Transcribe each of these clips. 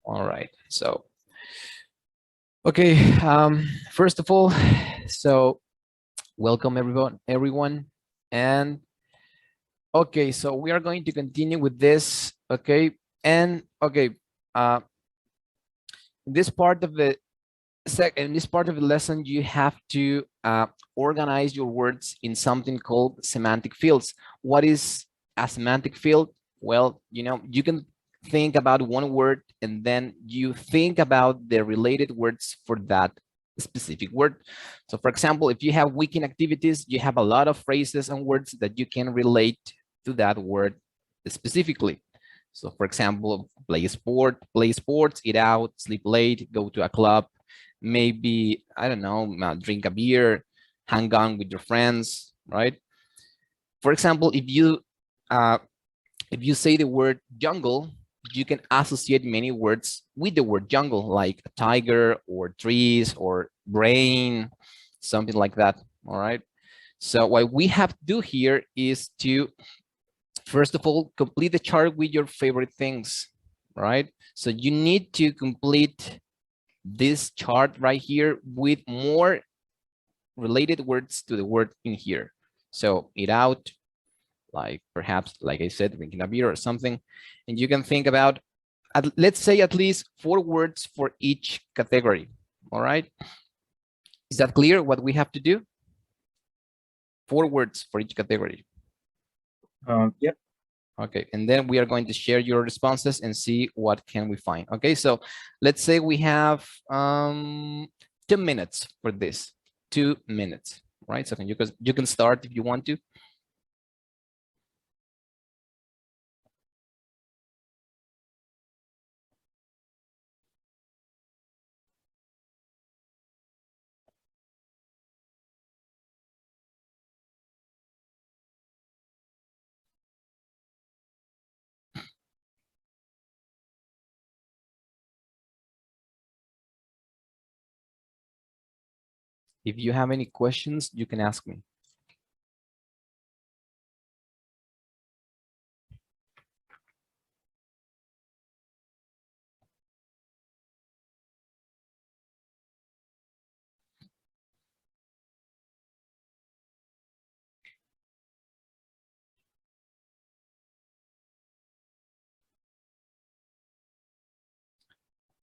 All right. So, okay. First of all, so welcome everyone. And okay, so we are going to continue with this. Okay. And okay, uh, this part of the in this part of the lesson, you have to organize your words in something called semantic fields. What is a semantic field? Well, you can think about one word and then you think about the related words for that specific word. So for example, if you have weekend activities, you have a lot of phrases and words that you can relate to that word specifically. So for example, play sports, eat out, sleep late, go to a club, maybe, I don't know, drink a beer, hang on with your friends, right? For example, if you say the word jungle, you can associate many words with the word jungle, like a tiger or trees or rain, something like that. All right. So what we have to do here is to, first of all, complete the chart with your favorite things, right? So you need to complete this chart right here with more related words to the word in here. So eat out, like perhaps, like I said, drinking a beer or something. And you can think about, let's say at least 4 words for each category. All right. Is that clear what we have to do? 4 words for each category. Yep. Okay, and then we are going to share your responses and see what can we find. Okay, so let's say we have 2 minutes for this. 2 minutes, right? So you can start if you want to. If you have any questions, you can ask me.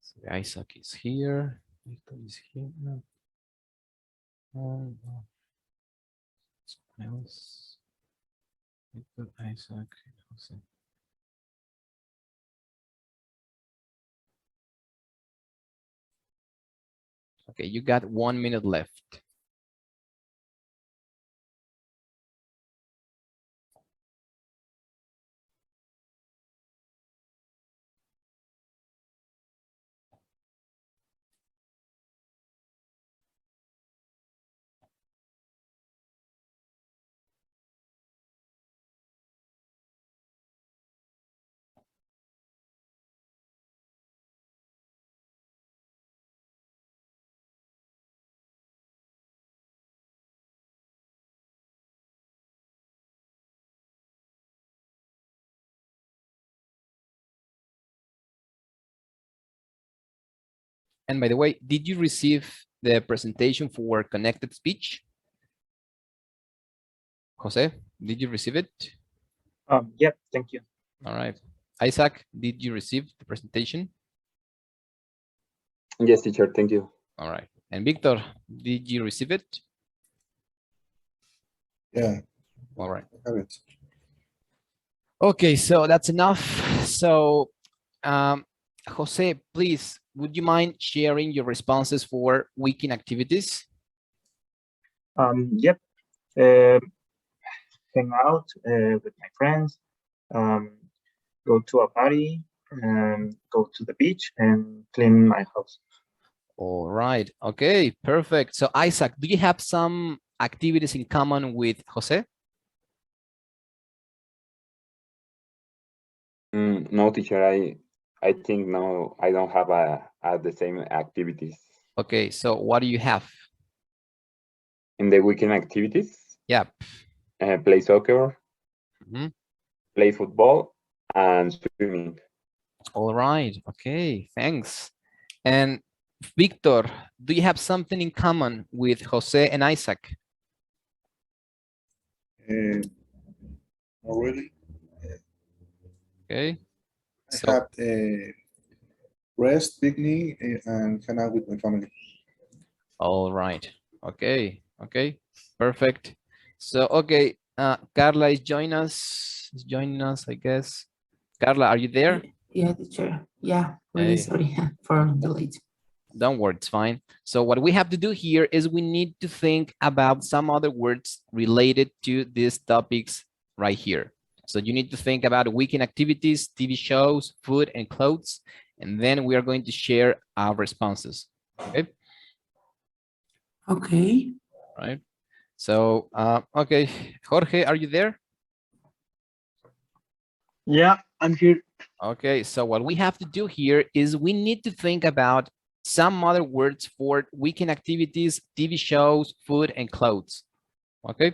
So Isaac is here. Victor is here. Someone else. Victor, Isaac, Jose. Okay, you got 1 minute left. And by the way, did you receive the presentation for connected speech? Jose, did you receive it? Yep, thank you. All right. Isaac, did you receive the presentation? Yes, teacher, thank you. All right. And Victor, did you receive it? Yeah. All right. I have it. Okay, so that's enough. So, Jose, please, would you mind sharing your responses for weekend activities? Yep. Hang out with my friends, go to a party, go to the beach, and clean my house. All right. Okay, perfect. So, Isaac, do you have some activities in common with Jose? No, teacher, I think no, I don't have the same activities. Okay, so what do you have? In the weekend activities? Yep. Play soccer, Mhm. play football, and swimming. All right. Okay. Thanks. And Victor, do you have something in common with Jose and Isaac? Not really. Okay. I So, have a rest, picnic, and hang out with my family. all right. Okay. Okay. Perfect. So, okay. Carla is joining us, I guess. Carla, are you there? Yeah, teacher. Yeah, really Hey. sorry for the late. Don't worry, it's fine. So what we have to do here is we need to think about some other words related to these topics right here. So you need to think about weekend activities, TV shows, food, and clothes, and then we are going to share our responses. Okay. Okay. Right. So, okay, Jorge, are you there? Yeah, I'm here. Okay, so what we have to do here is we need to think about some other words for weekend activities, TV shows, food, and clothes. Okay.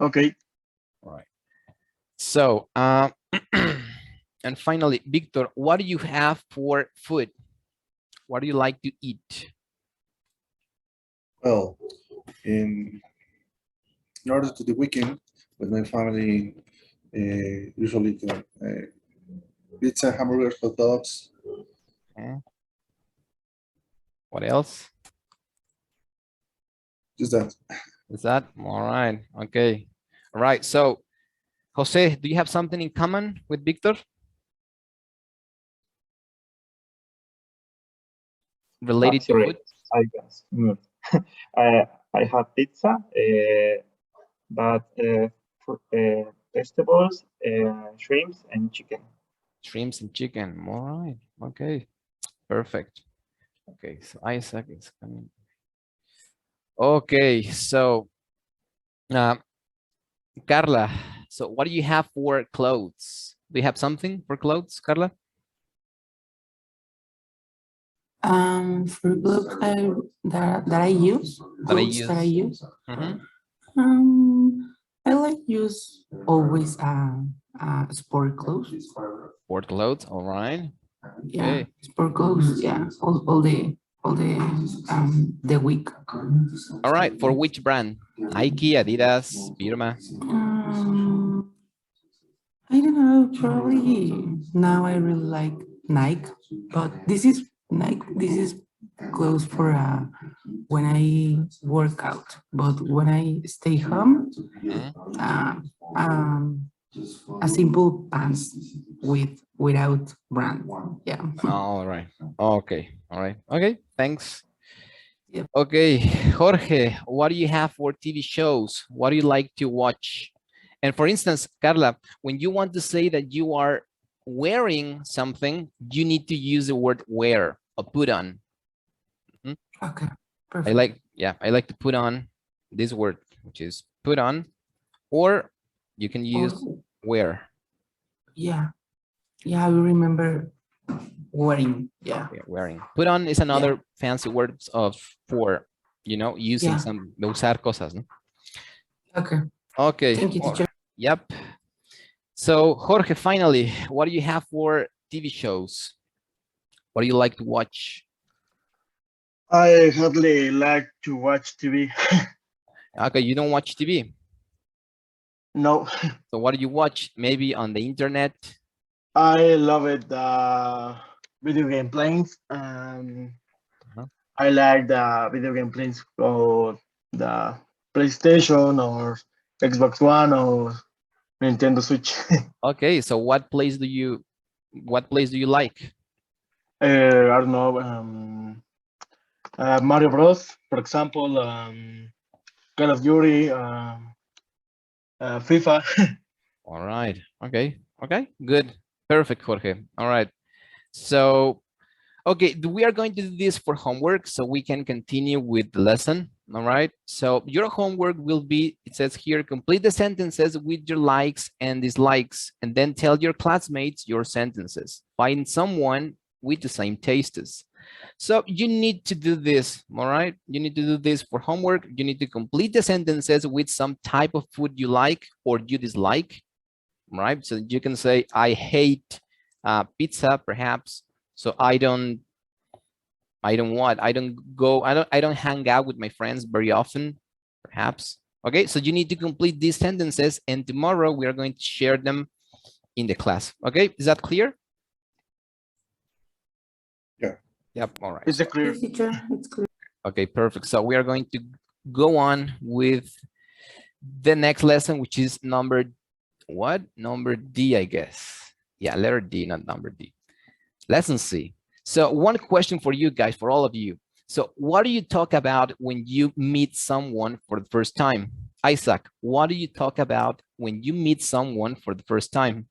Okay. All right. So, and finally, Victor, what do you have for food? What do you like to eat? Well, in order to the weekend with my family, usually to, pizza, hamburgers, hot dogs. What else? Just that. Is that all right? Okay. All right. So, Jose, do you have something in common with Victor? Related to Sorry, food? I guess. I have pizza, but vegetables, shrimps, and chicken. Shrimps and chicken. All right. Okay. Perfect. Okay. So Isaac is coming. Okay. So, Carla, so what do you have for clothes? Do you have something for clothes, Carla? For clothes that I use, That I use. Mhm. I like use always sport clothes. Sport clothes. All right. Yeah, Okay. sport clothes. Yeah, all the week. All right. For which brand? Nike, Adidas, Birma. I don't know. Probably now I really like Nike, but this is Nike. This is clothes for when I work out. But when I stay home, Mhm. uh, um, a simple pants without brand. Yeah. All right. Okay. All right. Okay. Thanks. Yep. Okay, Jorge, what do you have for TV shows? What do you like to watch? And for instance, Carla, when you want to say that you are wearing something, you need to use the word wear or put on. Okay. I Perfect. like to put on this word, which is put on, or you can use Oh, wear. yeah. Yeah, I remember wearing. Yeah. Yeah, wearing. Put on is another fancy word of for, using Yeah. some, de usar cosas, ¿no? Okay. Okay. Thank you, teacher. Yep. So Jorge, finally, what do you have for TV shows? What do you like to watch? I hardly like to watch TV. Okay, you don't watch TV. No, So what do you watch? Maybe on the internet? I love it. Video game planes. Uh-huh. I like the video game planes for the PlayStation or Xbox One or Nintendo Switch. Okay, so what place do you like? I don't know. Mario Bros. For example, Call of Duty, FIFA. All right. Okay. Okay. Good. Perfect, Jorge. All right. So, okay, we are going to do this for homework so we can continue with the lesson. All right. So your homework will be, it says here, complete the sentences with your likes and dislikes, and then tell your classmates your sentences. Find someone with the same tastes. So you need to do this, all right? You need to do this for homework. You need to complete the sentences with some type of food you like or you dislike. right? So you can say, I hate pizza, perhaps. So I don't hang out with my friends very often, perhaps. Okay, so you need to complete these sentences, and tomorrow we are going to share them in the class. Okay, is that clear? Yeah. Yep, all right. Is it clear? Yes, teacher, it's clear. Okay, perfect. So we are going to go on with the next lesson, which is number what? Number D, I guess. Yeah, letter D, not number D. Lesson C. So one question for you guys, for all of you. So what do you talk about when you meet someone for the first time? Isaac, what do you talk about when you meet someone for the first time?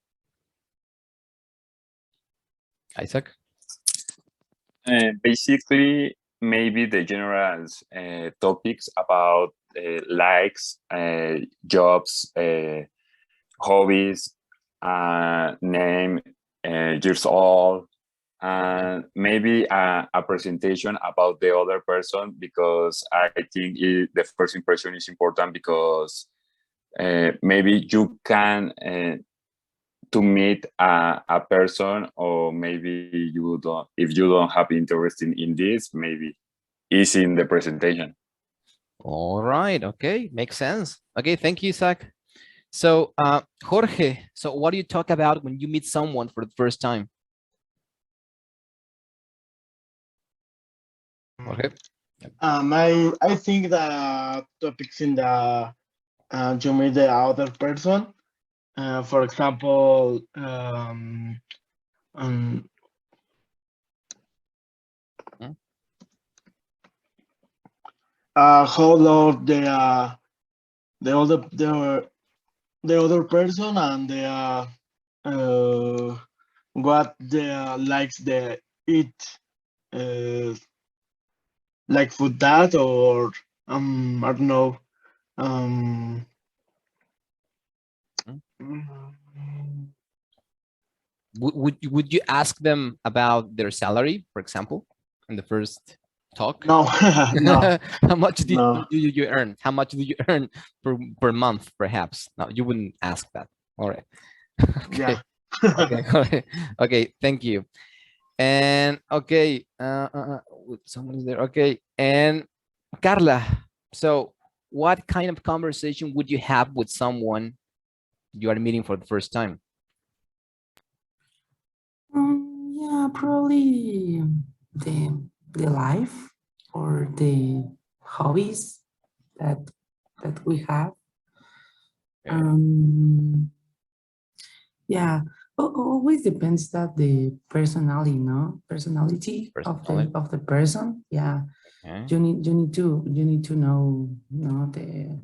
Isaac? Basically, maybe the general topics about likes, jobs, hobbies, name, years old, and maybe a presentation about the other person, because I think the first impression is important, because maybe you can to meet a person, or maybe you don't, if you don't have interest in this, maybe is in the presentation. All right, okay, makes sense. Okay, thank you, Isaac. So Jorge, so what do you talk about when you meet someone for the first time? Jorge? I think the topics in the you meet the other person. For example, um, Hmm? how old the other the other person, and what the likes the eat, uh, like food that, or I don't know. Um, Hmm? mm, Would you ask them about their salary, for example, in the first talk? no, no, How much no. do you earn? How much do you earn per month, perhaps? No, you wouldn't ask that. All right. Okay. Yeah. Okay. All right. Okay. Thank you. And okay, someone is there. Okay. And Carla, so what kind of conversation would you have with someone you are meeting for the first time? Yeah, probably the life or the hobbies that we have. Okay. Yeah, always depends that the personality, no personality Personality. of the person. Yeah, Okay. you need to know, the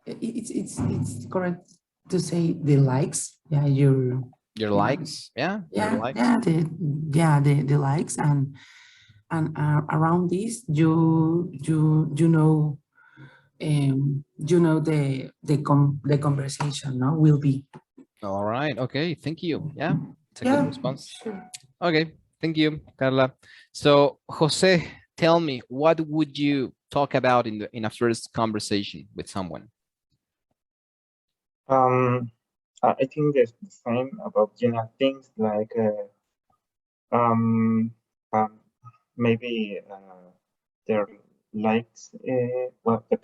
it's correct to say the likes. Yeah, your Your yeah likes. Yeah. Your likes. the likes, and around this you know, the conversation, no, will be. All right. Okay. Thank you. Yeah. It's a good Yeah, response. sure. Okay. Thank you, Carla. So, Jose, tell me, what would you talk about in a first conversation with someone? I think it's the same about general things like um, um, maybe their likes, what the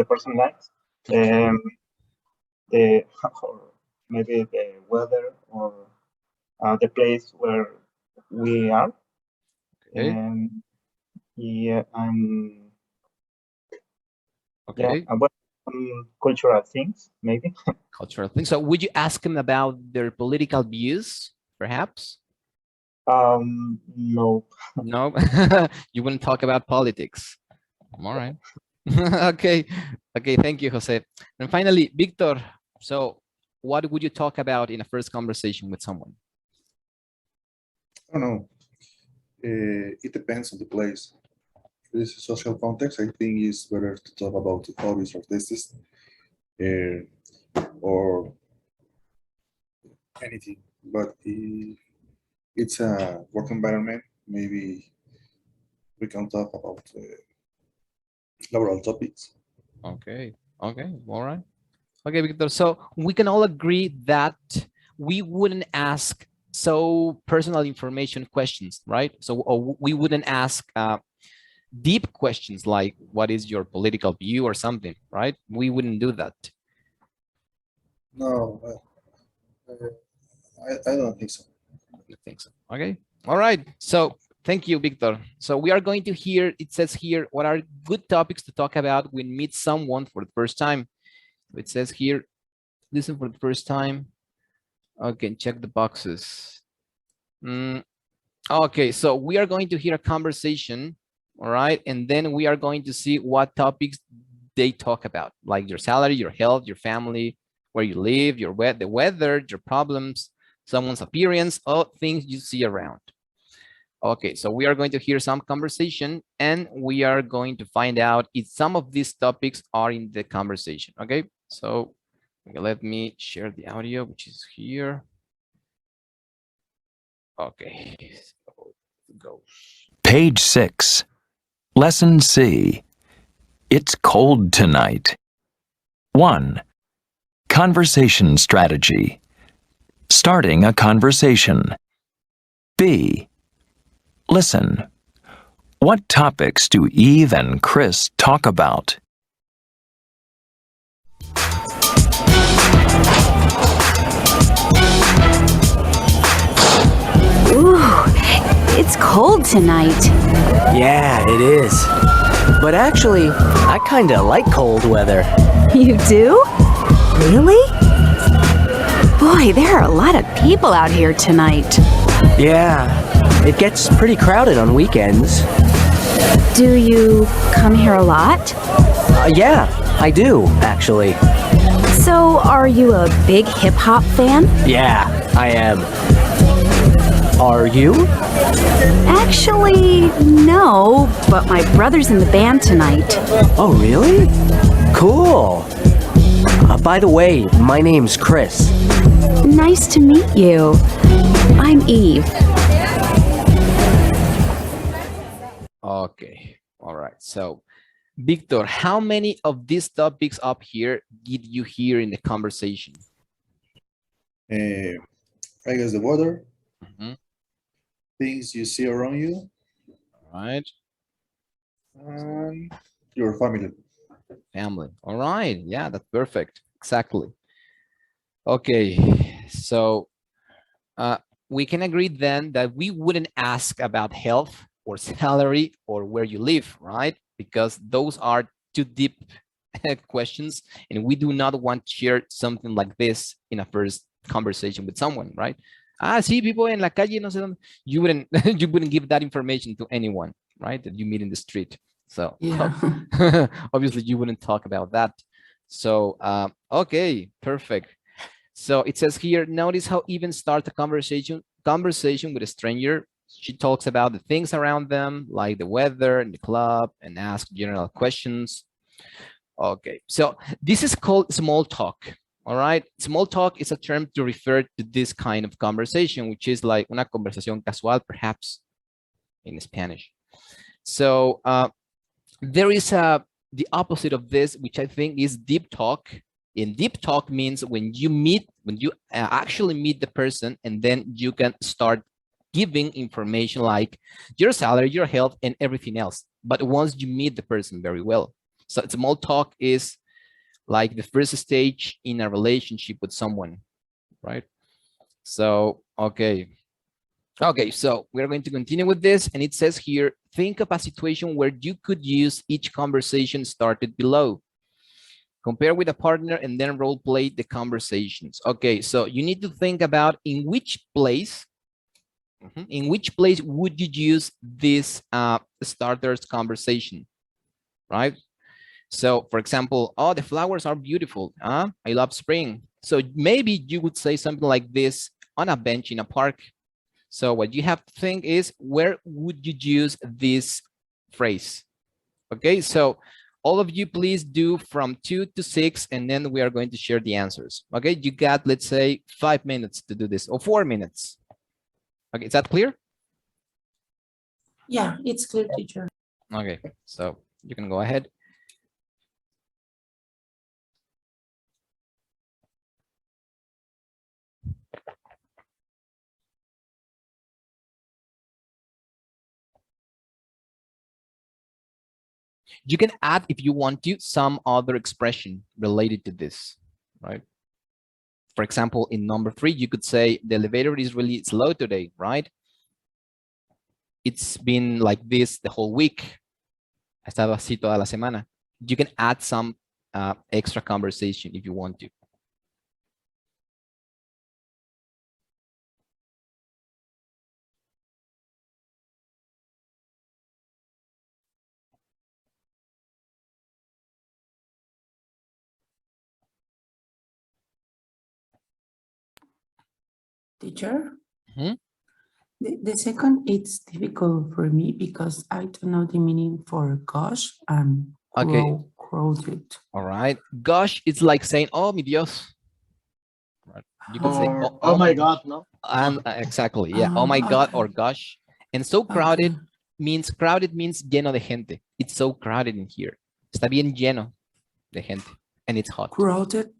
person likes, um, the or maybe the weather, or the place where we are, Okay. and yeah, yeah, Okay. about cultural things maybe. Cultural things. So, would you ask them about their political views, perhaps? No. No, you wouldn't talk about politics. All right. Okay. Okay. Thank you, Jose. And finally, Victor. So, what would you talk about in a first conversation with someone? I don't know. It depends on the place. If this is social context, I think it's better to talk about the hobbies or tastes, or anything. But if it's a work environment, maybe we can talk about several topics. Okay. Okay. All right. Okay, Victor. So we can all agree that we wouldn't ask so personal information questions, right? So or we wouldn't ask deep questions like what is your political view or something, right? We wouldn't do that. No, I don't think so. I think so. Okay. All right. So thank you, Victor. So we are going to hear, it says here, what are good topics to talk about when meet someone for the first time? It says here, listen for the first time. Okay, check the boxes. Okay, so we are going to hear a conversation, all right? And then we are going to see what topics they talk about, like your salary, your health, your family, where you live, the weather, your problems, someone's appearance, all things you see around. Okay, so we are going to hear some conversation and we are going to find out if some of these topics are in the conversation, okay? So okay, let me share the audio, which is here. Okay, so go. Page 6, Lesson C. It's cold tonight. 1. Conversation strategy. Starting a conversation. B. Listen. What topics do Eve and Chris talk about? Ooh, it's cold tonight. Yeah, it is. But actually, I kinda like cold weather. You do? Really? Boy, there are a lot of people out here tonight. Yeah, it gets pretty crowded on weekends. Do you come here a lot? Yeah, I do, actually. So, are you a big hip-hop fan? Yeah, I am. Are you? Actually, no, but my brother's in the band tonight. Oh, really? Cool. By the way, my name's Chris. Nice to meet you. I'm Eve. Okay, all right. So, Victor, how many of these topics up here did you hear in the conversation? I guess the weather, Mhm. things you see around you, All right, and your family. family. All right, yeah, that's perfect. Exactly. Okay, so we can agree then that we wouldn't ask about health or salary or where you live, right? Because those are too deep questions, and we do not want to share something like this in a first conversation with someone, right? Ah, sí, people en la calle, no sé dónde. You wouldn't, you wouldn't give that information to anyone, right? That you meet in the street. So Yeah. obviously you wouldn't talk about that. So, okay, perfect. So it says here, notice how even start a conversation with a stranger. She talks about the things around them, like the weather and the club, and ask general questions. Okay, so this is called small talk. All right, small talk is a term to refer to this kind of conversation, which is like una conversación casual, perhaps in Spanish. So there is the opposite of this, which I think is deep talk. In deep talk means when you actually meet the person, and then you can start giving information like your salary, your health, and everything else. But once you meet the person very well. So small talk is like the first stage in a relationship with someone, right? So, okay. Okay, so we're going to continue with this, and it says here, think of a situation where you could use each conversation started below. Compare with a partner and then role play the conversations. Okay, so you need to think about in which place would you use this starters conversation, right? So for example, oh, the flowers are beautiful. I love spring. So maybe you would say something like this on a bench in a park. So what you have to think is, where would you use this phrase? Okay, so all of you please do from 2 to 6, and then we are going to share the answers. Okay, you got, let's say, 5 minutes to do this, or 4 minutes. Okay, is that clear? Yeah, it's clear, teacher. Okay, so you can go ahead. You can add, if you want to, some other expression related to this, right? For example, in number 3, you could say the elevator is really slow today, right? It's been like this the whole week. Ha estado así toda la semana. You can add some extra conversation if you want to. Teacher? Mhm. The second, it's difficult for me because I don't know the meaning for gosh and Okay. crowded. All right. Gosh, it's like saying, oh, mi Dios. Right. You could say, Or, oh my God, no? And exactly, yeah. Oh my God, Okay. or gosh. And so crowded Okay. means lleno de gente. It's so crowded in here. Está bien lleno de gente, and it's hot. Crowded.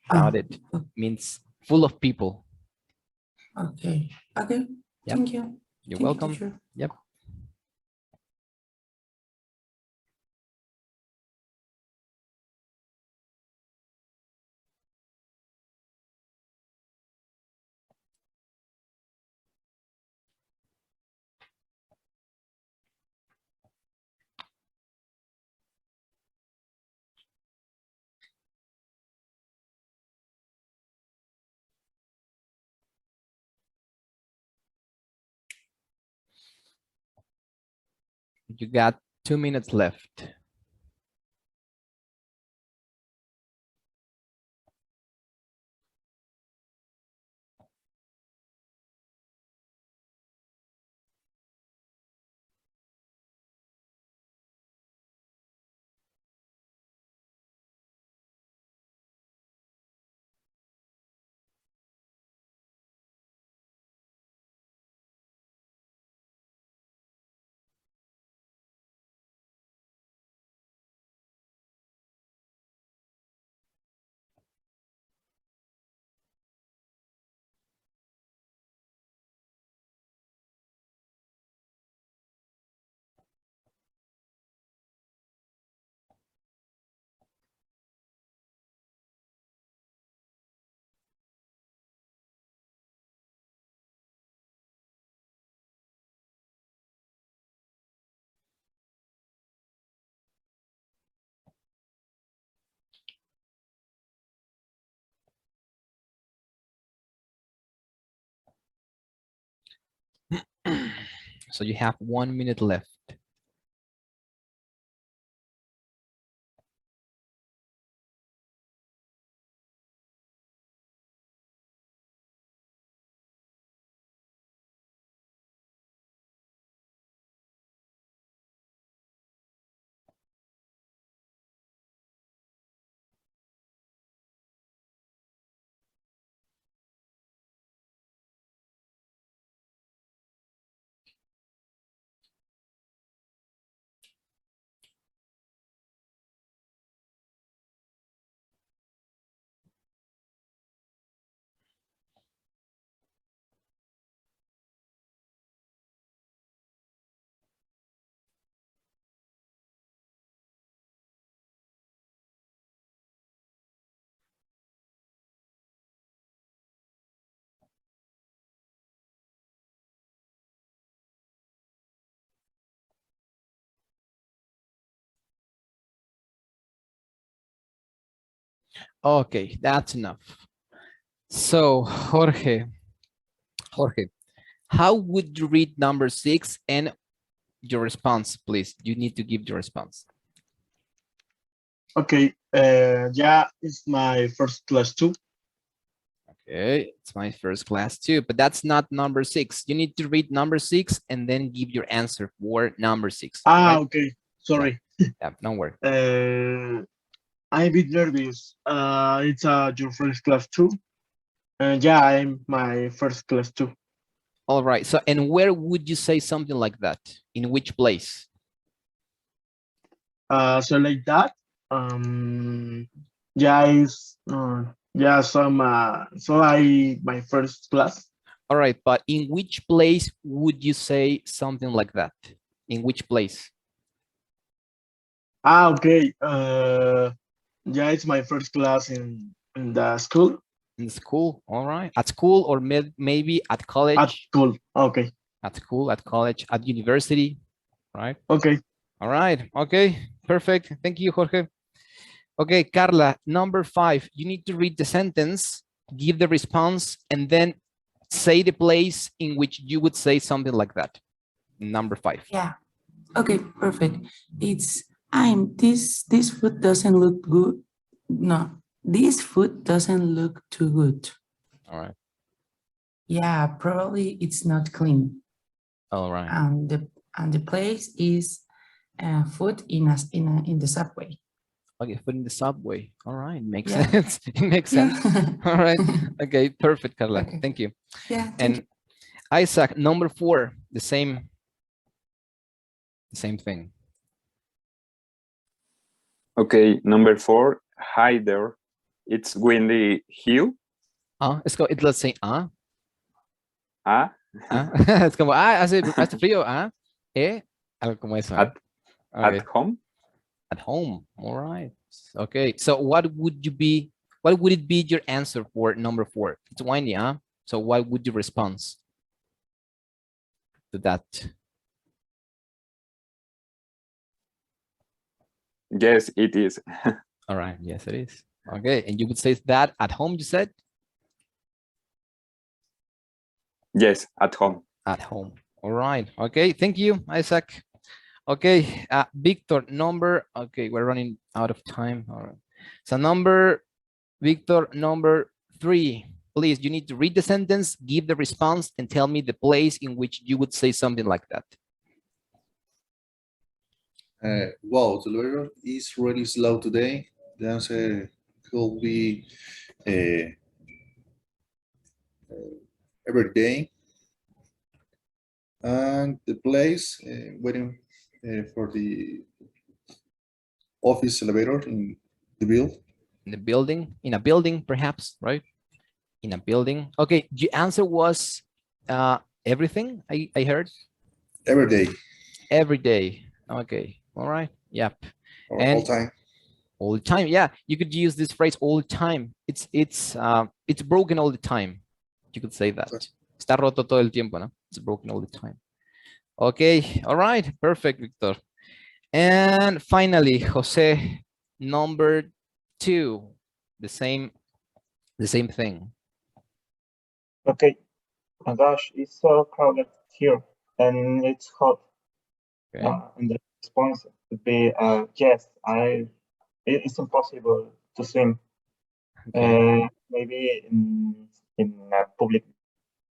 Crowded means full of people. Okay. Okay. Yep. Thank you. You're Thank you, welcome. teacher. Yep. You got 2 minutes left. So you have 1 minute left. Okay, that's enough. So Jorge, how would you read number 6 and your response, please? You need to give your response. Okay. Yeah, it's my first class too. Okay, it's my first class too, but that's not number 6. You need to read number 6 and then give your answer for number 6. Ah, right? okay. Sorry. Yeah, don't worry. I'm a bit nervous. It's your first class too. Yeah, I'm my first class too. All right. So, and where would you say something like that? In which place? So like that. Yeah, it's yeah. So I my first class. All right, but in which place would you say something like that? In which place? Okay. Yeah, it's my first class in the school. In school, all right. At school or maybe at college. At school. Okay. At school, at college, at university, right? Okay. All right. Okay. Perfect. Thank you, Jorge. Okay, Carla, number 5. You need to read the sentence, give the response, and then say the place in which you would say something like that. Number 5. Yeah. Okay, perfect. It's this food doesn't look good. No, this food doesn't look too good. All right. Yeah, probably it's not clean. All right. And the place is food in the subway. Okay, food in the subway. All right, makes Yeah. sense. It makes sense. All right. Okay, perfect, Carla. Okay. Thank you. Yeah. And Isaac, number 4, the same thing. Okay, number 4. Hi there. It's windy here. Let's say Ah, Es como hace frío, algo como eso. at Okay. home. At home. All right. Okay. So what would it be your answer for number 4? It's windy, so what would you respond to that? Yes, it is. All right. Yes, it is. Okay. And you would say that at home, you said? Yes, at home. At home. All right. Okay. Thank you, Isaac. Okay. Victor, okay, we're running out of time. All right. So Victor, number 3. Please, you need to read the sentence, give the response, and tell me the place in which you would say something like that. Wow, the elevator is really slow today. The answer could be every day. And the place waiting for the office elevator in the building. In a building, perhaps, right? In a building. Okay, the answer was everything, I heard? Every day. Every day. Okay, all right, yep. Or And all time. all the time, yeah. You could use this phrase all the time. It's broken all the time. You could say that. Está roto todo el tiempo, no? It's broken all the time. Okay, all right, perfect, Victor. And finally, Jose, number 2, the same thing. Okay. Oh my gosh, it's so crowded here and it's hot. Okay. And the response would be, yes, it's impossible to swim. Okay. Maybe in a public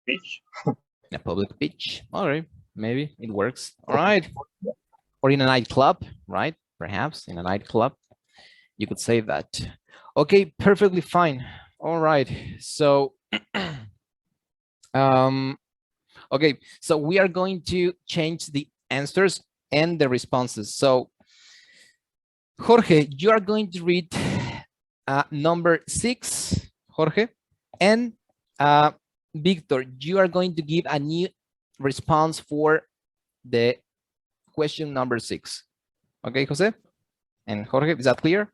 beach. In a public beach. All right, maybe it works. All right. Or in a nightclub, right? Perhaps in a nightclub, you could say that. Okay, perfectly fine. All right. So, okay, so we are going to change the answers and the responses. So, Jorge, you are going to read number 6, Jorge, and Victor, you are going to give a new response for the question number 6. Okay, Jose and Jorge, is that clear?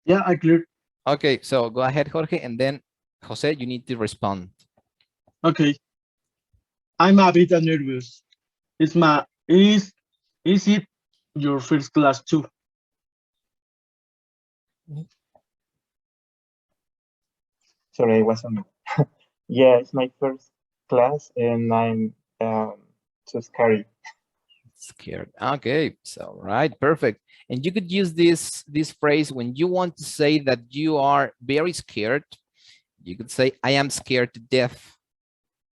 Yeah, I clear. Okay, so go ahead, Jorge, and then Jose, you need to respond. Okay. I'm a bit nervous. Is it your first class too? Sorry, I wasn't. Yeah, it's my first class and I'm so scary. Scared. Okay, so right, perfect. And you could use this phrase when you want to say that you are very scared. You could say, I am scared to death.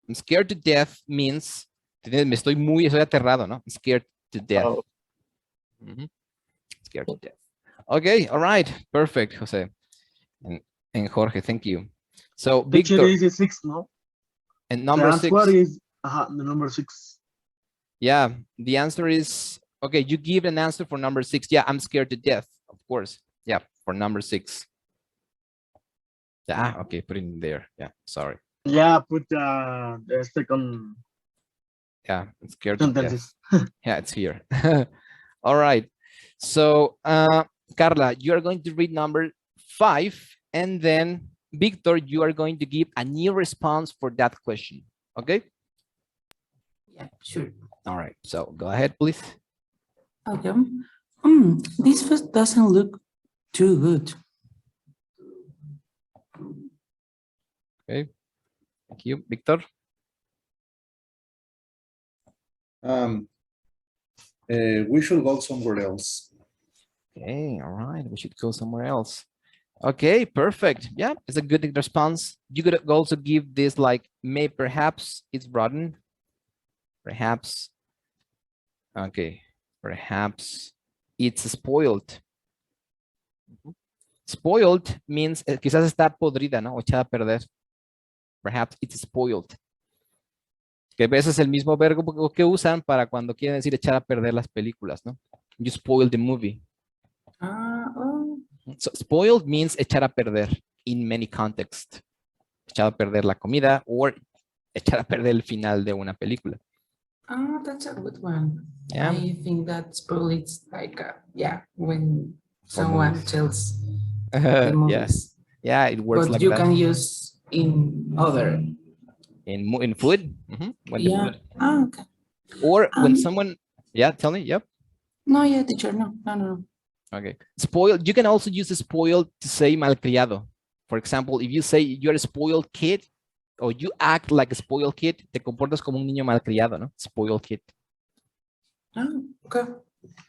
I'm scared to death means, estoy aterrado, ¿no? I'm scared to death. Oh. Scared to death. Okay, all right, perfect, Jose. And Jorge, thank you. So Victor. Victor is 6, no? And number 6. The answer is the number 6. Yeah, the answer is, okay, you give an answer for number 6. Yeah, I'm scared to death, of course. Yeah, for number 6. Ah, okay, put it in there. Yeah, sorry. Yeah, put the second. Yeah, I'm scared to death. Yeah, it's here. All right. So, Carla, you are going to read number 5, and then Victor, you are going to give a new response for that question. Okay? Yeah, sure. All right. So go ahead, please. Okay. This first doesn't look too good. Okay. Thank you, Victor. We should go somewhere else. Okay. All right. We should go somewhere else. Okay. Perfect. Yeah, it's a good response. You could also give this like, may perhaps it's rotten. Perhaps. Okay. Perhaps it's spoiled. Spoiled means quizás está podrida, ¿no? O echada a perder. Perhaps it's spoiled. Que a veces es el mismo verbo que usan para cuando quieren decir echar a perder las películas, ¿no? You spoiled the movie. Oh. So, spoiled means echar a perder in many contexts. Echar a perder la comida o echar a perder el final de una película. Oh, that's a good one. Yeah. I think that's probably it's like, yeah, when someone movies. tells the movies. Yeah, it works But like you that. can use in other. In food? When the Yeah. food. Oh, okay. Or when someone, yeah, tell me, yep. No, yeah, teacher, no. Okay. Spoiled, you can also use spoiled to say malcriado. For example, if you say you're a spoiled kid, or you act like a spoiled kid, te comportas como un niño malcriado, ¿no? Spoiled kid. Oh, okay.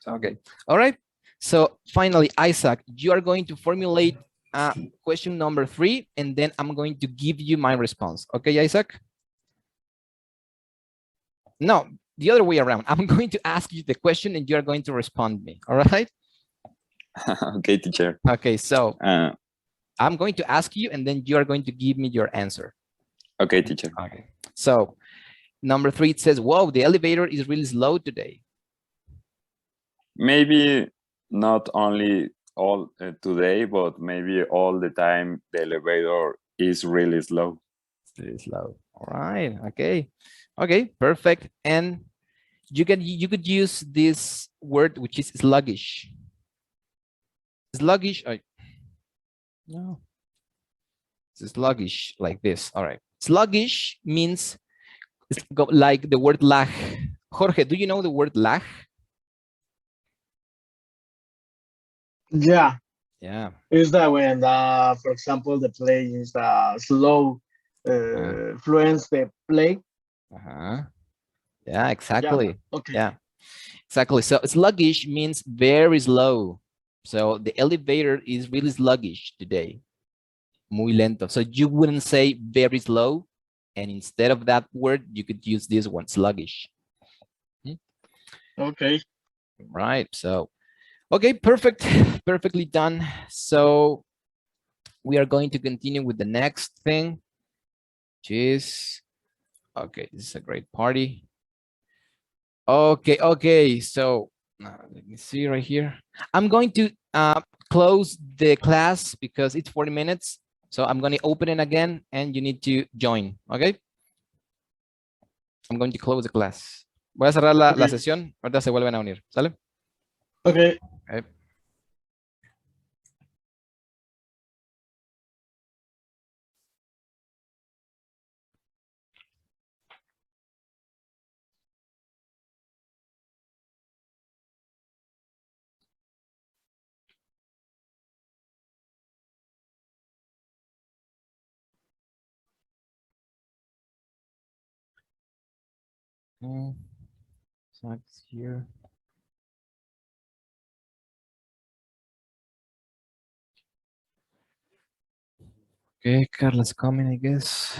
Okay. All right. So finally, Isaac, you are going to formulate question number 3, and then I'm going to give you my response. Okay, Isaac? No, the other way around. I'm going to ask you the question and you're going to respond me. All right? Okay, teacher. Okay, so I'm going to ask you and then you are going to give me your answer. Okay, teacher. Okay. So number 3, it says, whoa, the elevator is really slow today. Maybe not only all today, but maybe all the time the elevator is really slow. It's really slow. All right. Okay. Okay, perfect. And you could use this word, which is sluggish. Sluggish. No. It's sluggish like this. All right. Sluggish means like the word lag. Jorge, do you know the word lag? Yeah. Yeah. Is that when, for example, the play is slow, fluence the play? Yeah, exactly. Yeah. Okay. Yeah, exactly. So sluggish means very slow. So the elevator is really sluggish today. Muy lento. So you wouldn't say very slow. And instead of that word, you could use this one, sluggish. Okay. Right. So, okay, perfect. Perfectly done. So we are going to continue with the next thing, which is, okay, this is a great party. Okay. So let me see right here. I'm going to close the class because it's 40 minutes. So I'm going to open it again and you need to join. Okay. I'm going to close the class. Voy a cerrar la sesión. Ahorita se vuelven a unir. ¿Sale? Okay. Okay. So it's here. Okay, Carla's coming, I guess.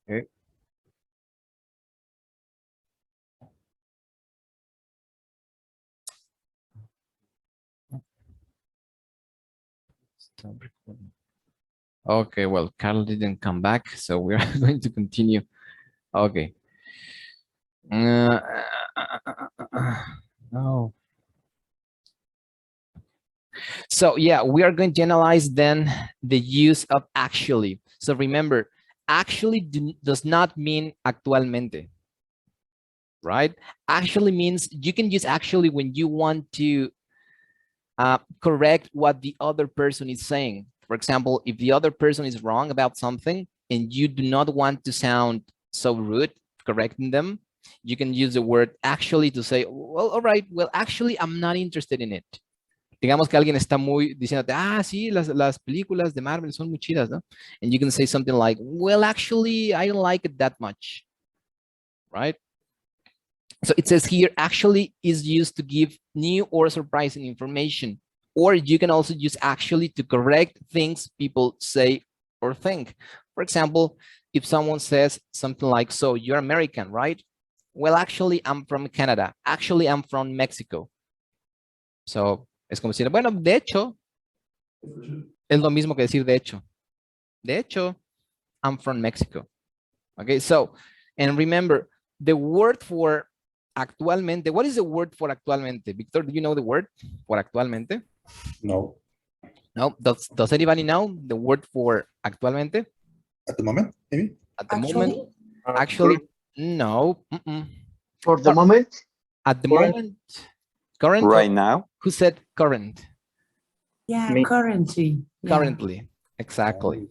Okay. Stop recording. Okay, well, Carl didn't come back, so we are going to continue. Okay. No. So yeah, we are going to analyze then the use of actually. So remember, actually does not mean actualmente, right? Actually means you can use actually when you want to correct what the other person is saying. For example, if the other person is wrong about something and you do not want to sound so rude correcting them, you can use the word actually to say, well, all right, well, actually, I'm not interested in it. Digamos que alguien está muy diciéndote, sí, las películas de Marvel son muy chidas, ¿no? And you can say something like, well, actually, I don't like it that much, right? So it says here, actually is used to give new or surprising information. Or you can also use actually to correct things people say or think. For example, if someone says something like, so you're American, right? Well, actually, I'm from Canada. Actually, I'm from Mexico. So es como decir, bueno, de hecho, es lo mismo que decir de hecho. De hecho, I'm from Mexico. Okay, so, and remember, the word for actualmente, what is the word for actualmente? Victor, do you know the word for actualmente? No. No, does anybody know the word for actualmente? At the moment, maybe? At the moment, Uh, actually, no. For the moment, At the Current. moment, current, Right now, who said current? Yeah, Me. currently. Yeah. Currently, exactly.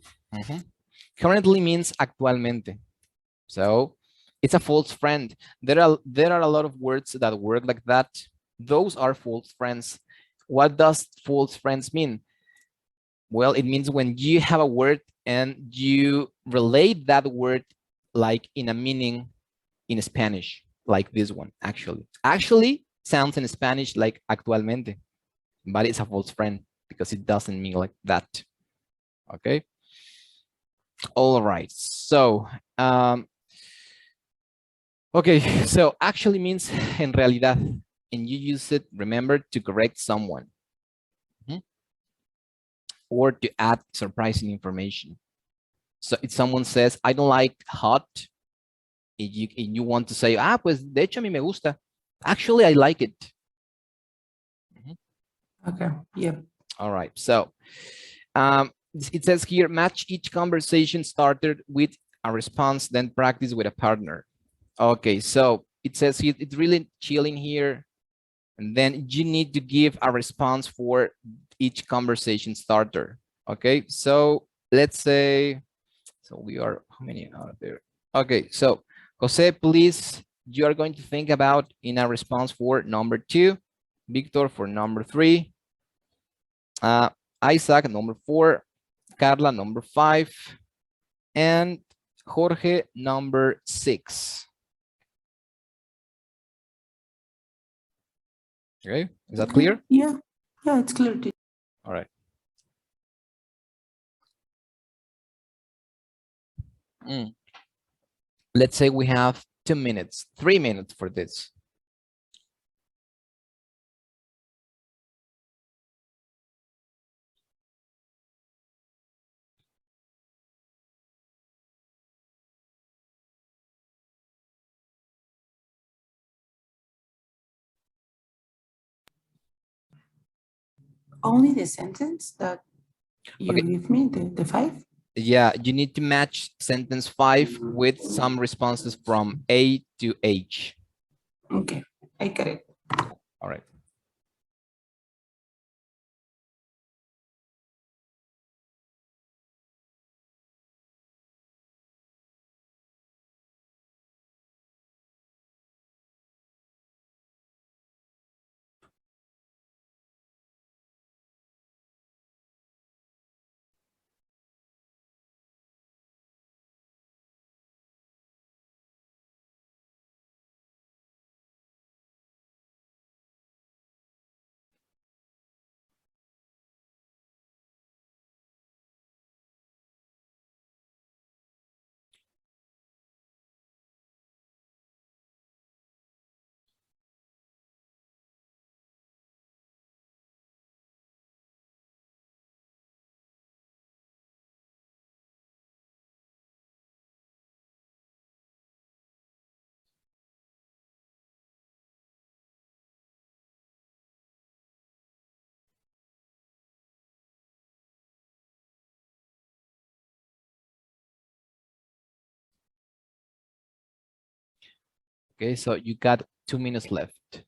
Currently means actualmente. So it's a false friend. There are a lot of words that work like that. Those are false friends. What does false friends mean? Well, it means when you have a word and you relate that word like in a meaning in Spanish, like this one, actually. Actually sounds in Spanish like actualmente, but it's a false friend because it doesn't mean like that. Okay. All right. So, okay. So actually means en realidad, and you use it, remember, to correct someone. Or to add surprising information. So if someone says, I don't like hot, and you want to say, pues de hecho a mí me gusta. Actually, I like it. Okay. Yep. All right. So it says here, match each conversation started with a response, then practice with a partner. Okay. So it says here, it's really chilling here. And then you need to give a response for each conversation starter. Okay. So let's say, so we are, how many are there? Okay. So Jose, please, you are going to think about in a response for number 2, Victor for number 3, Isaac number 4, Carla number 5, and Jorge number 6. Okay, is that clear? Yeah, yeah, it's clear. All right. Let's say we have 2 minutes, 3 minutes for this. Only the sentence that you Okay. give me, the 5? Yeah, you need to match sentence 5 with some responses from A to H. Okay, I got it. All right. Okay, so you got 2 minutes left.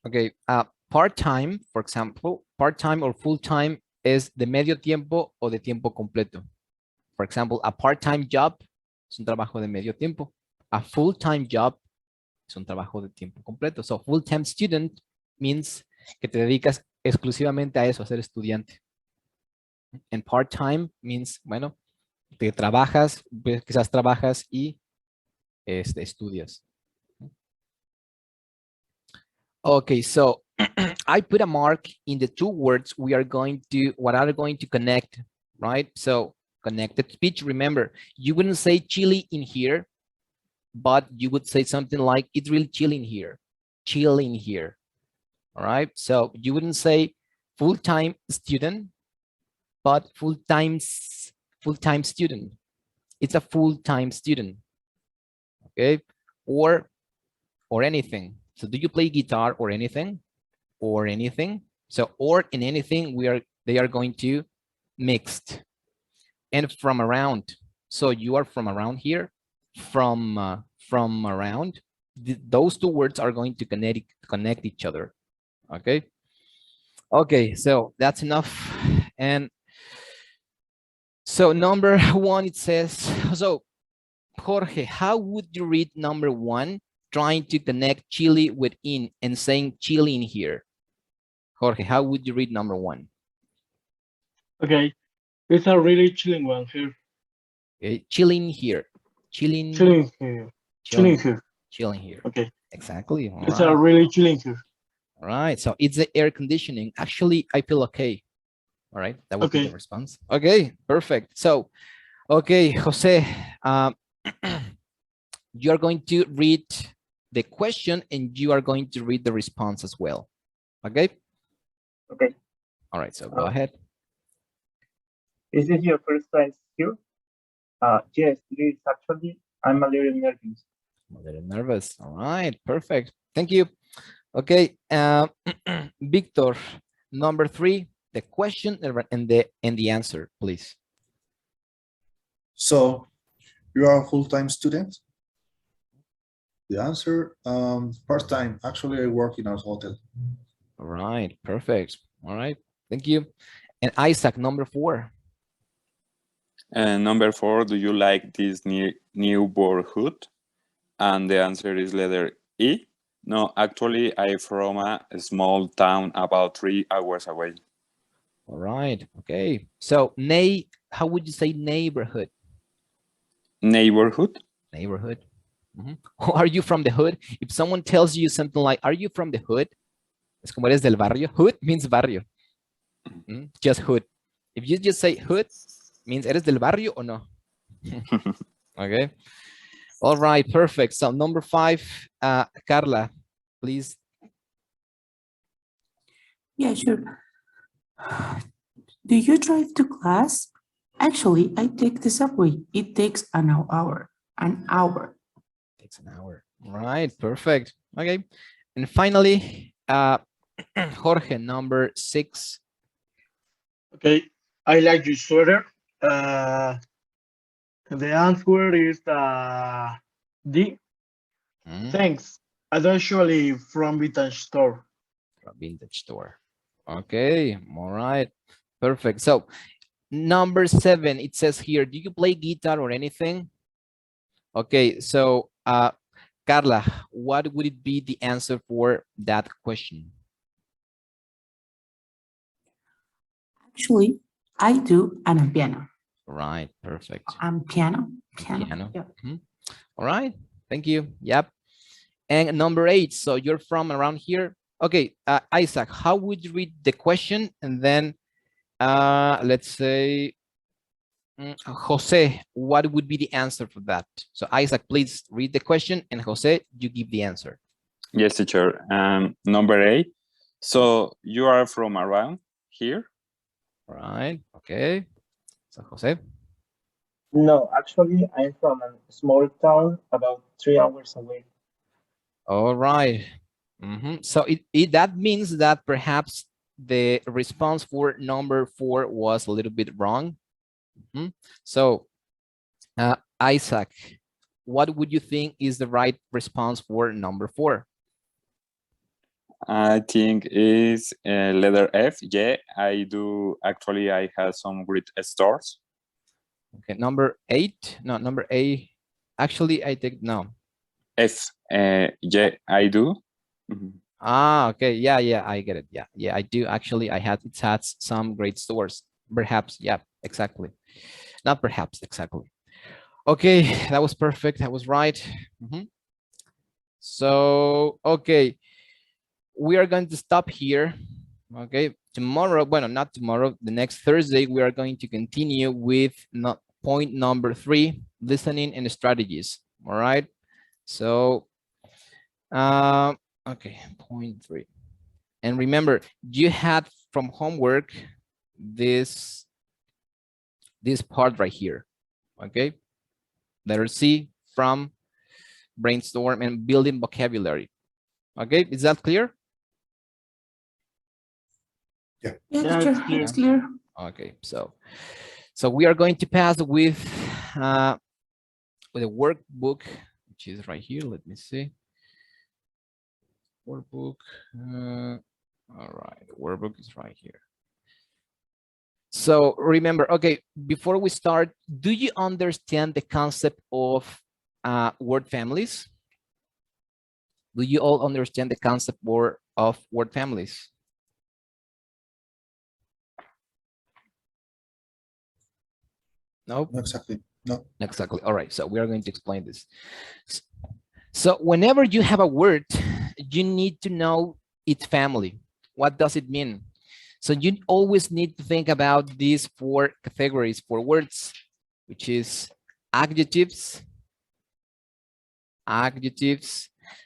Okay, part-time, for example, part-time or full-time es de medio tiempo o de tiempo completo. For example, a part-time job es un trabajo de medio tiempo. A full-time job es un trabajo de tiempo completo. So, full-time student means que te dedicas exclusivamente a eso, a ser estudiante. And part-time means, bueno, te trabajas, quizás trabajas y estudias. Okay, so I put a mark in the two words we are going to, what are going to connect, right? So connected speech, remember, you wouldn't say chilly in here, but you would say something like, it's really chilling here, chill in here, all right? So you wouldn't say full-time student, but full-time student. It's a full-time student, okay? Or anything. So do you play guitar or anything? Or anything? So or in anything, they are going to mixed. And from around. So you are from around here, from around. Those two words are going to connect each other. Okay. Okay, so that's enough. And so number one, it says, so Jorge, how would you read number one, trying to connect chili with in and saying chili in here? Jorge, how would you read number one? Okay, it's a really chilling one here. Okay, chilling here. Chilling here. Chilling here. Chilling here. Okay. Exactly. All it's right. a really chilling here. All right. So it's the air conditioning. Actually, I feel okay. All right. That would be the response. Okay, perfect. So, okay, Jose, you are going to read the question and you are going to read the response as well. Okay? Okay. All right. So go ahead. Is this your first time here? Yes, it is actually. I'm a little nervous. I'm a little nervous. All right. Perfect. Thank you. Okay. Victor, number three, the question and the answer, please. So you are a full-time student? The answer, part-time. Actually, I work in a hotel. All right, perfect. All right, thank you. And Isaac, number four. And number four, do you like this neighborhood? And the answer is letter E. No, actually, I'm from a small town about 3 hours away. All right, okay. So, how would you say neighborhood? Neighborhood? Neighborhood. Are you from the hood? If someone tells you something like, are you from the hood? Es como eres del barrio. Hood means barrio. Just hood. If you just say hood, means eres del barrio or no? Okay. All right, perfect. So number five, Carla, please. Yeah, sure. Do you drive to class? Actually, I take the subway. It takes an hour. An hour. Takes an hour. All right, perfect. Okay. And finally, Jorge, number six. Okay, I like your sweater. The answer is D. Thanks. I'm actually from vintage store. From vintage store. Okay, all right, perfect. So number seven, it says here, do you play guitar or anything? Okay, so Carla, what would it be the answer for that question? Actually, I do and a piano. Right, perfect. Piano. Piano. Yeah. Mhm. All right, thank you. Yep. And number 8, so you're from around here. Okay, Isaac, how would you read the question? And then let's say, Jose, what would be the answer for that? So Isaac, please read the question, and Jose, you give the answer. Yes, teacher. Number 8. So you are from around here? All right, okay. So Jose. No, actually, I'm from a small town about 3 hours away. All right. So that means that perhaps the response for number 4 was a little bit wrong. So Isaac, what would you think is the right response for number 4? I think is letter F. Yeah, I do. Actually, I have some great stores. Okay, number 8. No, number A. Actually, I think no. F. Yeah, I do. Mhm. Ah, okay. Yeah, I get it. Yeah, I do. Actually, it has some great stores. Perhaps, yeah, exactly. Not perhaps, exactly. Okay, that was perfect. That was right. So, okay, we are going to stop here. Okay, tomorrow, well, not tomorrow, the next Thursday, we are going to continue with point number 3, listening and strategies. All right. So, okay, point 3. And remember, you had from homework this part right here. Okay. Letter C, from, brainstorm, and building vocabulary. Okay, is that clear? Yeah, Yeah, teacher, it's clear. it's clear. Okay, so we are going to pass with a workbook, which is right here. Let me see. Workbook. All right, the workbook is right here. So remember, okay, before we start, do you understand the concept of word families? Do you all understand the concept of word families? No? Not exactly. No. Exactly. All right. So we are going to explain this. So whenever you have a word, you need to know its family. What does it mean? So you always need to think about these 4 categories for words, which is adjectives.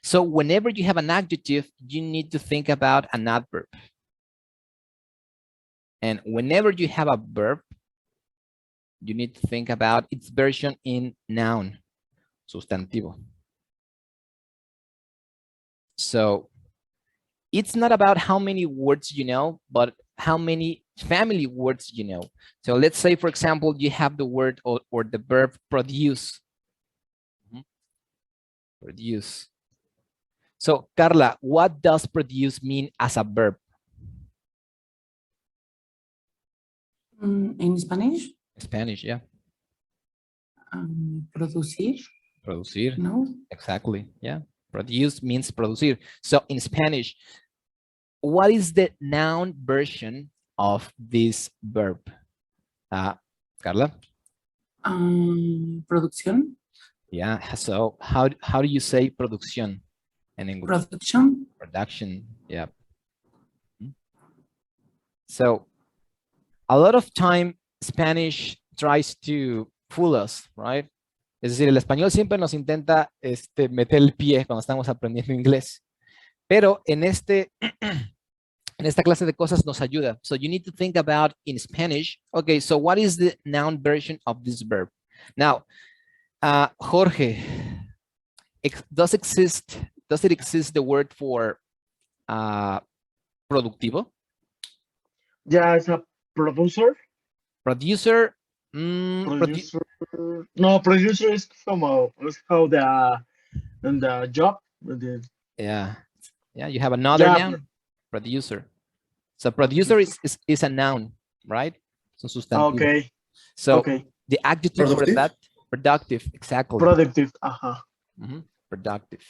So whenever you have an adjective, you need to think about an adverb. And whenever you have a verb, you need to think about its version in noun, sustantivo. So it's not about how many words you know, but how many family words you know. So let's say, for example, you have the word or the verb produce. Produce. So Carla, what does produce mean as a verb? In Spanish? Spanish, yeah. Producir. Producir. No. Exactly. Yeah. Produce means producir. So in Spanish, what is the noun version of this verb? Carla? Producción. Yeah. So how do you say producción in English? Production. Production. Yeah. So a lot of time Spanish tries to fool us, right? Es decir, el español siempre nos intenta meter el pie cuando estamos aprendiendo inglés. Pero en esta clase de cosas nos ayuda. So you need to think about in Spanish. Okay, so what is the noun version of this verb? Now, Jorge, does it exist the word for productivo? Yeah, it's a producer. Producer. Producer. No, producer is somehow it's how the job. Yeah, you have another noun, producer. So producer is a noun, right? So sustantivo. Okay. So okay. The adjective Productive? for that, productive, exactly. Productive. Productive.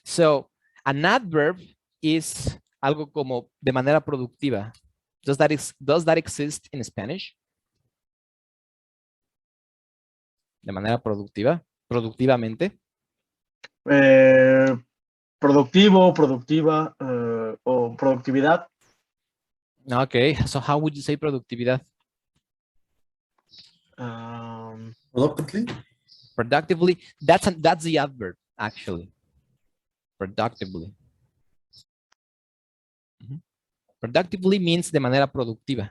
So an adverb is algo como de manera productiva. Does that exist in Spanish? De manera productiva, productivamente. Productivo, productiva, o productividad. Okay, so how would you say productividad? Productively? Productively, that's the adverb, actually. Productively. Productively means de manera productiva.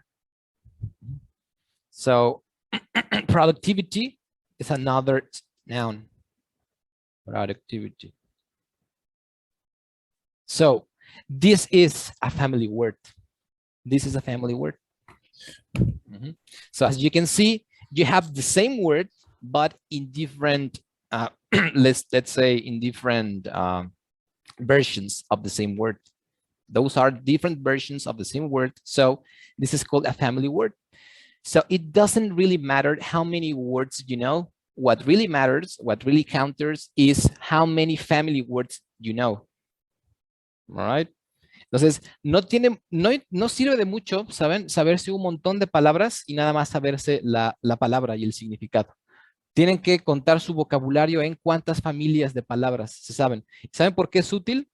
So productivity is another noun. Productivity. So this is a family word. This is a family word. So as you can see, you have the same word, but in different, let's say in different versions of the same word. Those are different versions of the same word. So this is called a family word. So it doesn't really matter how many words you know. What really matters, what really counts is how many family words you know. All right. Entonces, no sirve de mucho, ¿saben? Saberse un montón de palabras y nada más saberse la palabra y el significado. Tienen que contar su vocabulario en cuántas familias de palabras se saben. ¿Saben por qué es útil?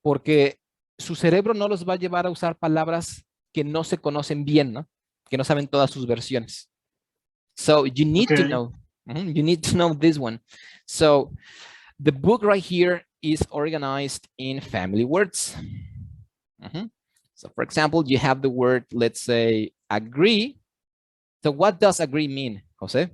Porque su cerebro no los va a llevar a usar palabras que no se conocen bien, ¿no? Que no saben todas sus versiones. So you need to know. You need to know this one. So the book right here is organized in family words. So for example, you have the word, let's say, agree. So what does agree mean, Jose?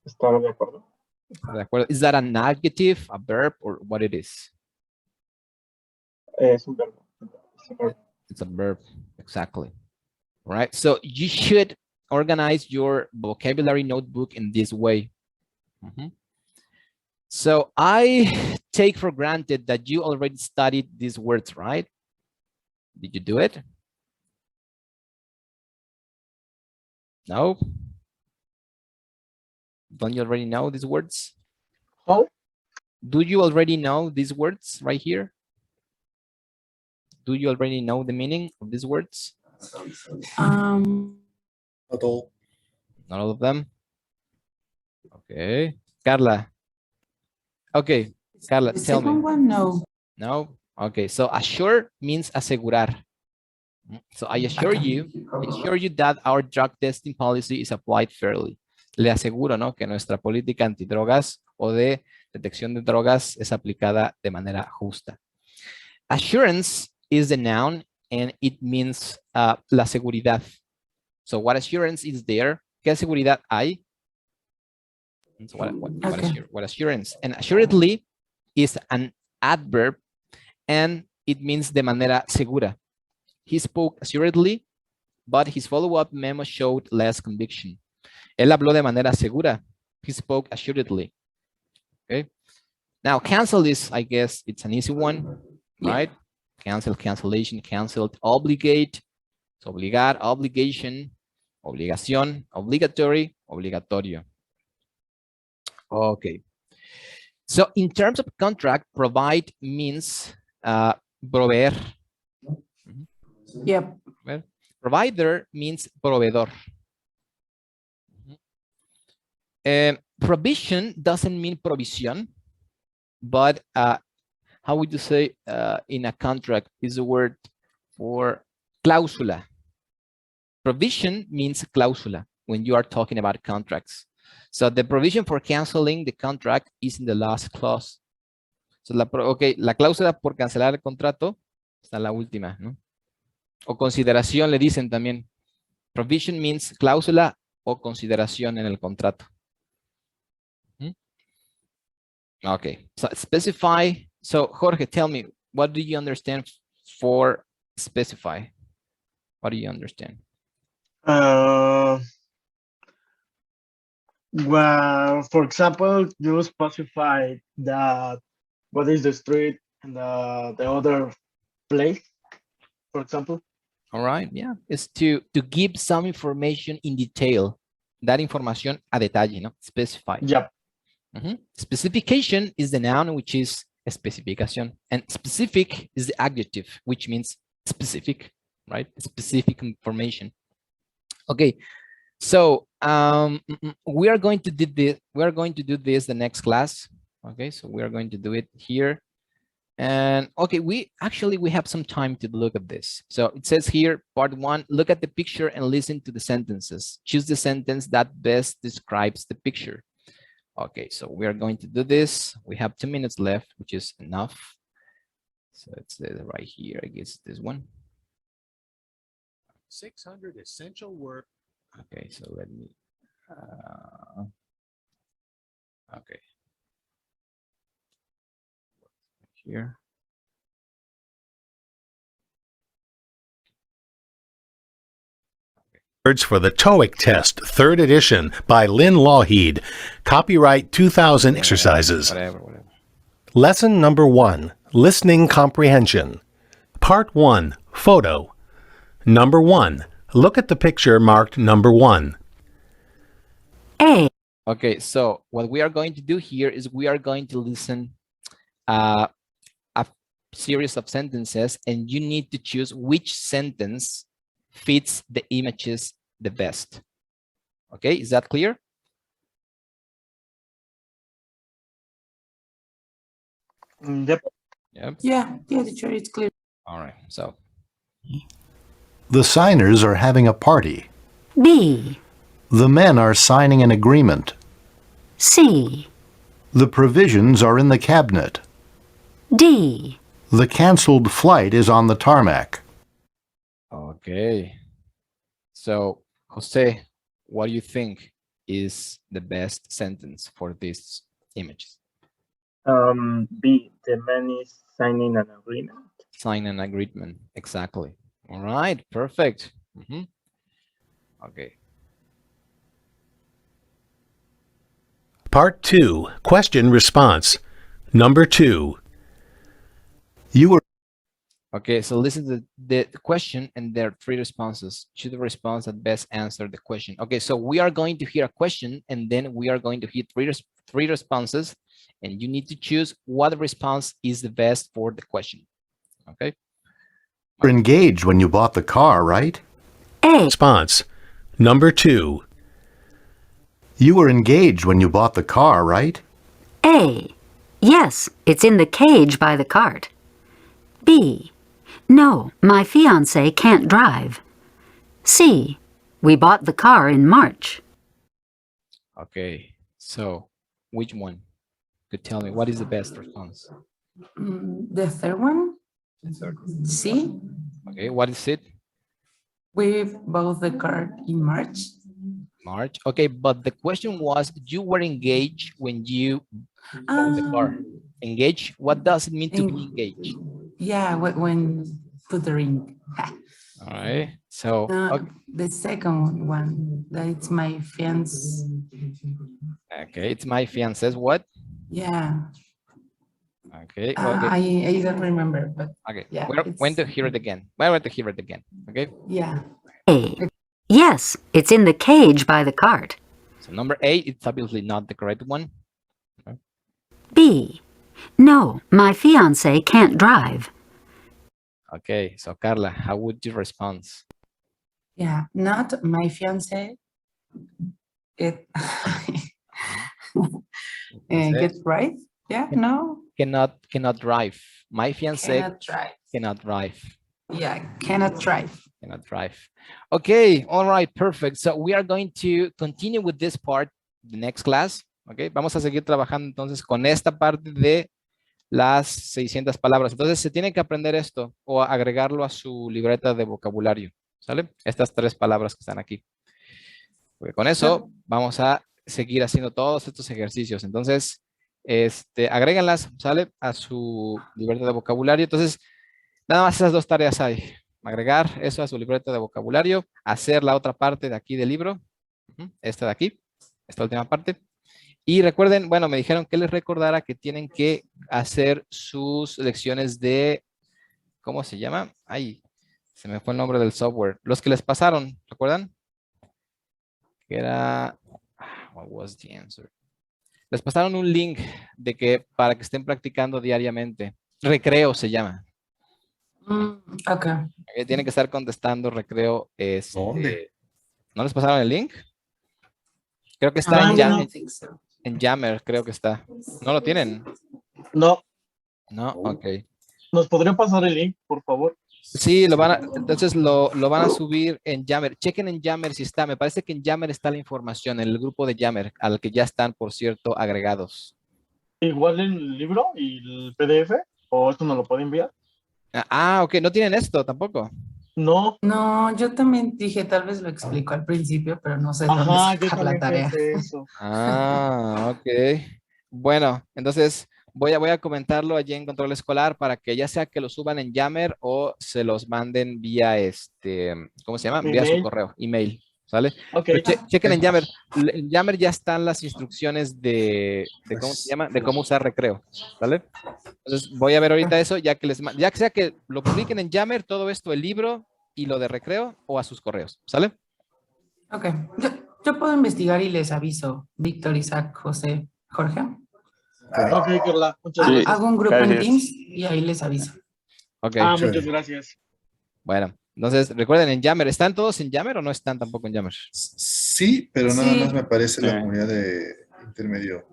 Estar de acuerdo. De acuerdo. Is that an adjective, a verb, or what it is? Es un verbo. It's a verb, exactly. All right. So you should organize your vocabulary notebook in this way. So I take for granted that you already studied these words, right? Did you do it? No? Don't you already know these words? How? Do you already know these words right here? Do you already know the meaning of these words? Not all. Not all of them? Okay. Carla. Okay, Carla, The tell me. second one, no. No? Okay, so assure means asegurar. So I assure you that our drug testing policy is applied fairly. Le aseguro, ¿no? Que nuestra política antidrogas o de detección de drogas es aplicada de manera justa. Assurance is the noun and it means la seguridad. So what assurance is there? ¿Qué seguridad hay? So what assurance? And assuredly is an adverb and it means de manera segura. He spoke assuredly, but his follow-up memo showed less conviction. Él habló de manera segura. He spoke assuredly. Okay. Now, cancel is, I guess, it's an easy one, right? Cancel, cancellation, canceled, obligate, so obligar, obligation, obligación, obligatory, obligatorio. Okay. So in terms of contract, provide means proveer. Yep. Well, provider means proveedor. Provision doesn't mean provision, but how would you say in a contract is the word for cláusula. Provision means cláusula when you are talking about contracts. So the provision for canceling the contract is in the last clause. So la cláusula por cancelar el contrato está en la última, ¿no? O consideración le dicen también. Provision means cláusula o consideración en el contrato. Okay, so specify. So Jorge, tell me, what do you understand for specify? What do you understand? Well, for example, you specify that what is the street and the other place, for example. All right, yeah, it's to give some information in detail. That information a detalle, no? Specify. Yep. Specification is the noun, which is especificación, and specific is the adjective, which means specific, right? Specific information. Okay, so We are going to do this. We are going to do this the next class. Okay, so we are going to do it here. And okay, we have some time to look at this. So it says here, part 1, look at the picture and listen to the sentences. Choose the sentence that best describes the picture. Okay, so we are going to do this. We have 2 minutes left, which is enough. So it's right here, I guess this one. 600 essential work. Okay, so let me, okay. Here. Words for the TOEIC test, 3rd edition by Lynn Lawheed. Copyright 2000 exercises. Whatever. Lesson number 1, listening comprehension. Part 1, photo. Number 1, look at the picture marked number 1. A. Okay, so what we are going to do here is we are going to listen a series of sentences, and you need to choose which sentence fits the images the best. Okay, is that clear? Yep. Yep. Yeah, teacher, it's clear. All right, so The signers are having a party. B. The men are signing an agreement. C. The provisions are in the cabinet. D. The canceled flight is on the tarmac. okay. So Jose, what do you think is the best sentence for these images? B, the man is signing an agreement. Sign an agreement, exactly. All right, perfect. Okay. Part 2, question response. Number 2. You were Okay, so listen to the question, and there are 3 responses. Choose the response that best answer the question. Okay, so we are going to hear a question, and then we are going to hear three responses, and you need to choose what response is the best for the question. Okay. engaged when you bought the car, right? A. Response. Number 2. You were engaged when you bought the car, right? A. Yes, it's in the cage by the cart. B. No, my fiance can't drive. C. We bought the car in March. Okay, so which one could tell me what is the best response? The third one, The third. C. Okay, what is it? We bought the car in March. March. Okay, but the question was you were engaged when you bought the car. Engaged? What does it mean to be engaged? Yeah, when put the ring. All right. So okay. The second one, that it's my fiance. Okay, it's my fiance's what? Yeah. Okay. Okay. I don't remember, but Okay. yeah, We're going to hear it again. We're going to hear it again. Okay. yeah. A. Yes, it's in the cage by the cart. So number 8, it's obviously not the correct one. B. No, my fiance can't drive. Okay. So Carla, how would you respond? Yeah, not my fiance. It get right? Yeah, no. Cannot drive. My fiance Cannot drive. cannot drive. Yeah, cannot drive. Cannot drive. Okay, all right, perfect. So we are going to continue with this part, the next class. Okay, vamos a seguir trabajando entonces con esta parte de las 600 palabras. Entonces se tiene que aprender esto o agregarlo a su libreta de vocabulario. ¿Sale? Estas 3 palabras que están aquí. Porque con eso vamos a seguir haciendo todos estos ejercicios. Entonces, agréganlas, ¿sale? A su libreta de vocabulario. Entonces, nada más esas 2 tareas hay. Agregar eso a su libreta de vocabulario, hacer la otra parte de aquí del libro, esta de aquí, esta última parte. Y recuerden, bueno, me dijeron que les recordara que tienen que hacer sus lecciones de, ¿cómo se llama? Ay, se me fue el nombre del software. Los que les pasaron, ¿recuerdan? Que era, what was the answer? Les pasaron un link de que para que estén practicando diariamente. Recreo se llama. Okay. Tienen que estar contestando recreo. ¿Dónde? ¿No les pasaron el link? Creo que está Ah, en, bueno. I think so. en Yammer, creo que está. ¿No lo tienen? No, No, ok. ¿nos podría pasar el link, por favor? Sí, entonces lo van a subir en Yammer. Chequen en Yammer si está. Me parece que en Yammer está la información, en el grupo de Yammer, al que ya están, por cierto, agregados. Igual el libro y el PDF, o esto nos lo puede enviar. Ok, no tienen esto tampoco. No, No, yo también dije, tal vez lo explico al principio, pero no sé de dónde ajá, yo sacar la también tarea. pensé eso. Ok. Bueno, entonces voy a comentarlo allí en control escolar para que ya sea que lo suban en Yammer o se los manden vía ¿cómo se llama? Mi Vía su mail. correo, email, ¿sale? Ok, Pero chequen en Yammer. En Yammer ya están las instrucciones de ¿cómo se llama? De cómo usar recreo, ¿vale? Entonces voy a ver ahorita eso, ya que sea que lo publiquen en Yammer, todo esto, el libro y lo de recreo o a sus correos, ¿sale? Ok, yo puedo investigar y les aviso. Víctor, Isaac, José, Jorge. ok, Carla, muchas gracias. Hago un grupo en gracias. Teams y ahí les aviso. Ok. Ah, Chévere. muchas gracias. Bueno, entonces recuerden en Yammer, ¿están todos en Yammer o no están tampoco en Yammer? Sí, pero nada Sí. más me aparece la Sí. comunidad de intermedio.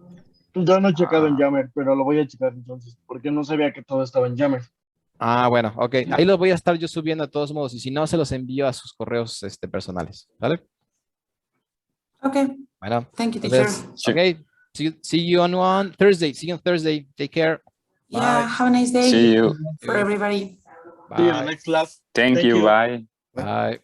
Yo no he checado en Ah. Yammer, pero lo voy a checar entonces, porque no sabía que todo estaba en Yammer. Bueno, ok. Ahí los voy a estar yo subiendo de todos modos y si no, se los envío a sus correos personales, ¿vale? Ok, Bueno, thank you, teacher. entonces, ok. See you on Thursday. See you on Thursday. Take care. Yeah, Bye. have a nice day See you. for everybody. See you in the Bye. next class. Thank Thank you. you. Bye. Bye.